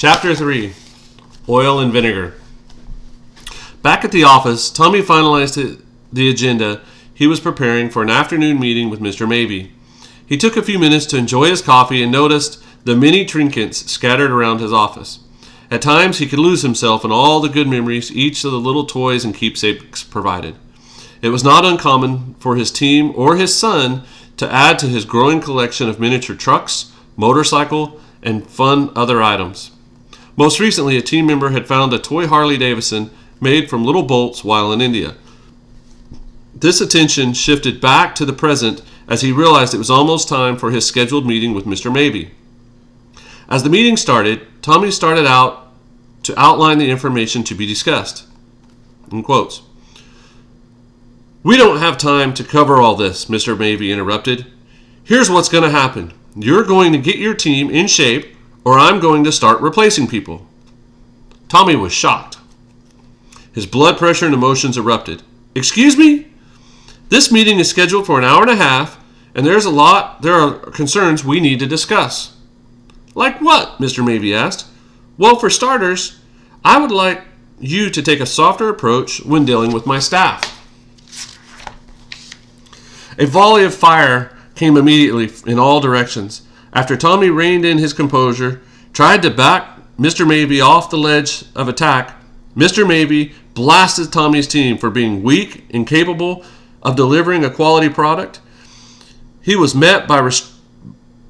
Chapter 3, Oil and Vinegar. Back at the office, Tommy finalized the agenda he was preparing for an afternoon meeting with Mr. Mabey. He took a few minutes to enjoy his coffee and noticed the many trinkets scattered around his office. At times, he could lose himself in all the good memories each of the little toys and keepsakes provided. It was not uncommon for his team or his son to add to his growing collection of miniature trucks, motorcycle, and fun other items. Most recently, a team member had found a toy Harley Davidson made from little bolts while in India. This attention shifted back to the present as he realized it was almost time for his scheduled meeting with Mr. Mabey. As the meeting started, Tommy started out to outline the information to be discussed. In quotes. "We don't have time to cover all this," Mr. Mabey interrupted. "Here's what's going to happen. You're going to get your team in shape, or I'm going to start replacing people." Tommy was shocked. His blood pressure and emotions erupted. "Excuse me? This meeting is scheduled for an hour and a half, and there are concerns we need to discuss." "Like what?" Mr. Mabey asked. "Well, for starters, I would like you to take a softer approach when dealing with my staff." A volley of fire came immediately in all directions. After Tommy reined in his composure, tried to back Mr. Mabey off the ledge of attack, Mr. Mabey blasted Tommy's team for being weak, incapable of delivering a quality product. He was met by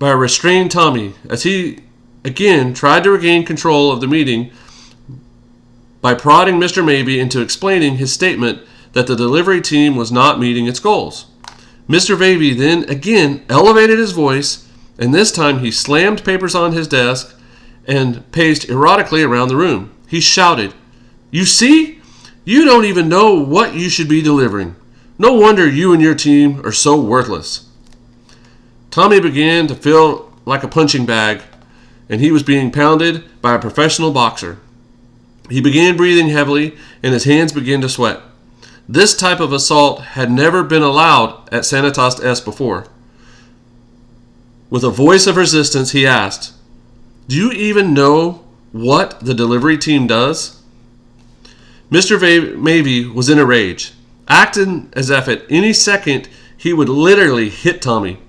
a restrained Tommy as he again tried to regain control of the meeting by prodding Mr. Mabey into explaining his statement that the delivery team was not meeting its goals. Mr. Mabey then again elevated his voice, and this time he slammed papers on his desk and paced erratically around the room. He shouted, "You see? You don't even know what you should be delivering. No wonder you and your team are so worthless." Tommy began to feel like a punching bag, and he was being pounded by a professional boxer. He began breathing heavily, and his hands began to sweat. This type of assault had never been allowed at Sanitas S before. With a voice of resistance, he asked, "Do you even know what the delivery team does?" Mr. Mabey was in a rage, acting as if at any second he would literally hit Tommy.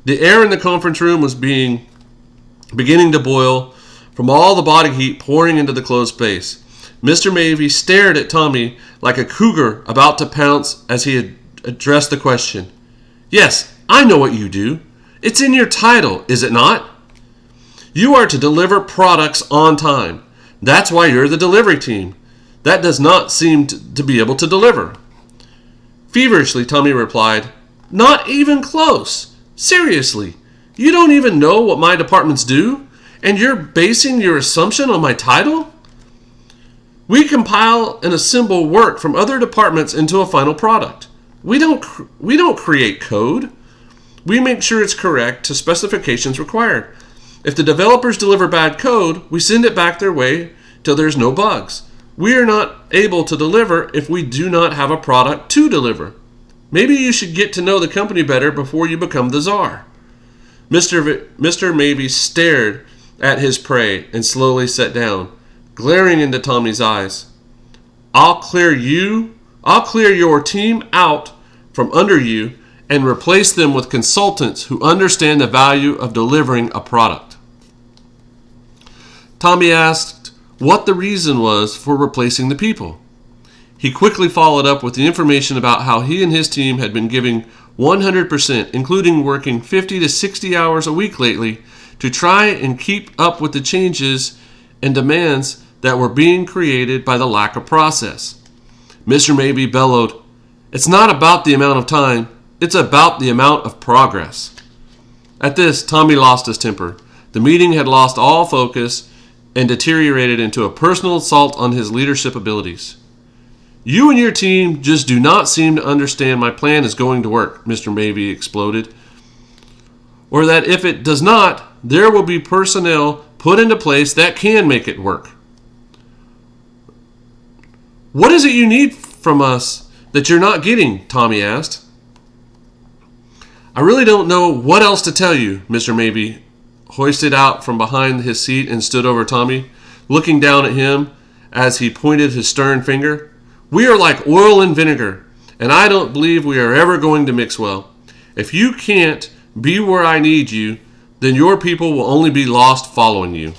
The air in the conference room was beginning to boil from all the body heat pouring into the closed space. Mr. Mabey stared at Tommy like a cougar about to pounce as he addressed the question. "Yes, I know what you do. It's in your title, is it not? You are to deliver products on time. That's why you're the delivery team. That does not seem to be able to deliver." Feverishly, Tommy replied, "Not even close. Seriously, you don't even know what my departments do, and you're basing your assumption on my title? We compile and assemble work from other departments into a final product. We don't create code. We make sure it's correct to specifications required. If the developers deliver bad code, we send it back their way till there's no bugs. We are not able to deliver if we do not have a product to deliver. Maybe you should get to know the company better before you become the czar." Mr. Mabey stared at his prey and slowly sat down, glaring into Tommy's eyes. I'll clear your team out from under you and replace them with consultants who understand the value of delivering a product." Tommy asked what the reason was for replacing the people. He quickly followed up with the information about how he and his team had been giving 100%, including working 50 to 60 hours a week lately, to try and keep up with the changes and demands that were being created by the lack of process. Mr. Mabey bellowed, "It's not about the amount of time, it's about the amount of progress." At this, Tommy lost his temper. The meeting had lost all focus and deteriorated into a personal assault on his leadership abilities. "You and your team just do not seem to understand my plan is going to work," Mr. Mabey exploded. "Or that if it does not, there will be personnel put into place that can make it work." "What is it you need from us that you're not getting?" Tommy asked. "I really don't know what else to tell you," Mr. Mabey hoisted out from behind his seat and stood over Tommy. looking down at him as he pointed his stern finger. "We are like oil and vinegar, and I don't believe we are ever going to mix well. If you can't be where I need you, then your people will only be lost following you."